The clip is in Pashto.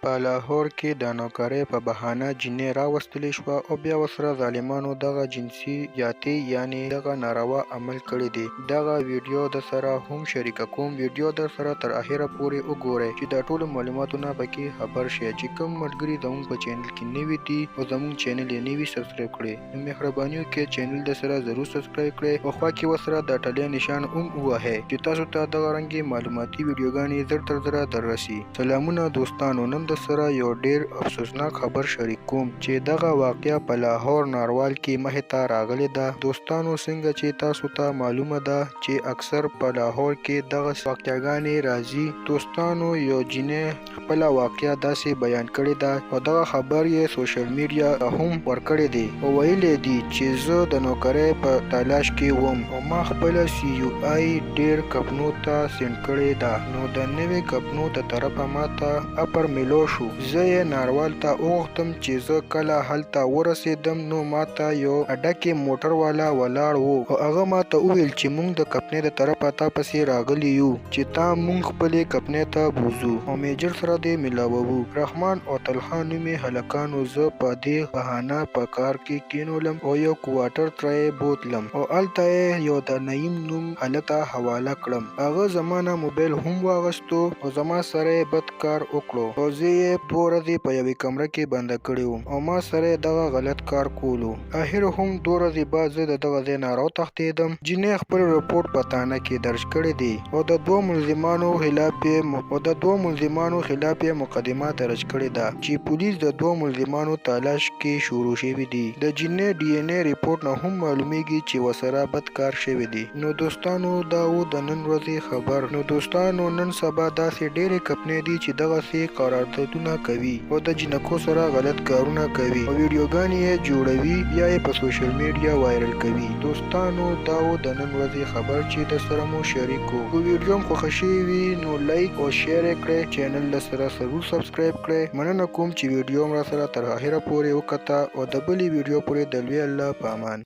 په لاهور کې د نوکرۍ په بهانه جینۍ راوستلې شوه او بیا ورسره ظالمانو دغه جنسي زیاتې یعنې دغه ناروا عمل کړی دی. دغه ویډیو در سره هم شریکه کوم. ویډیو در سره تر اخره پورې وګورئ چې د ټولو معلوماتونه پکې خبر شئ. چې کوم ملګري زموږ په چینل کې نوي دي او زموږ چینل یې نوي سبسکرایب کړئ، نو مهرباني وکړئ چینل در سره ضرور سبسکرایب کړئ او خوا کې ورسره د ټلۍ نشان هم ووهئ چې تاسو ته دغه رنګې معلوماتي ویډیوګانې زر تر زره در رسي. سلامونه دوستانو، نن در سره یو ډیر افسوسناک خبر شریک کوم چې دغه واقعه په لاهور ناروال کې مخې ته راغلې ده. دوستانو، څنګه چې تاسو ته معلومه ده چې اکثر په لاهور کې دغه واقعګانې راځي. دوستانو، یو جینۍ خپله واقعه داسې بیان کړې ده او دغه خبر یې سوشل میډیا هم ورکړی دی او ویلی دی چې زه د نوکرۍ په تلاش کې وم او ما خپله CUI ډیر کمپنو ته سینډ کړې ده، نو د نوې کمپنو د طرفه ماته اپر میلو شو. زه یې ناروال ته وغوښتم چې زه کله هلته ورسېدم نو ماته یو اډکې موټر والا ولاړ و او هغه ماته وویل چې موږ د کمپنۍ د طرفه تا پسې راغلي یو چې تا موږ خپلې کمپنۍ ته بوځو او میجر سره دې ملاوو. رحمان او طلحه نومې هلکانو زه په دې بهانه په کار کې کېنولم او یو کوارټر ته یې بوتلم او هلته یې یو د نعیم نوم هلک ته حواله کړم. هغه زما نه موبایل هم واغستو او زما سره یې بد کار وکړو او زه یې 2 ورځې په یوې کمره کې بنده کړی وم او ما سره یې دغه غلط کار کولو. اخر هم 2 ورځې بعد زه د دغه ځای نه راوتښتېدم. جینۍ خپل رپورټ په تانه کې درج کړی دی او د 2 ملزمانو خلاف یې مقدمه درج کړې ده چې پولیس د 2 ملزمانو تلاش کې شروع شوي دي. د جینۍ DNA ریپورټ نه هم معلومیږي چې ورسره بد کار شوی دی. نو دوستانو، دا و د نن ورځې خبر. نو دوستانو، نن سبا داسې ډېرې کمپنۍ دي چې دغسې قراردادونه کوي او د جینکو سره غلط کارونه کوي او ویډیوګانې یې جوړوي بیا یې په سوشل میډیا وایرل کوي. دوستانو، دا و د نن ورځې خبر چې در سره مو شریک کړو. که ویډیو م خوښه شوې وي نو لایک او شیر یې کړئ، چینل در سره ضرور سبسکرایب کړئ. مننه کوم چې ویډیو م را سره تر اخره پورې وکته او د بلې ویډیو پورې د لوی الله په امان.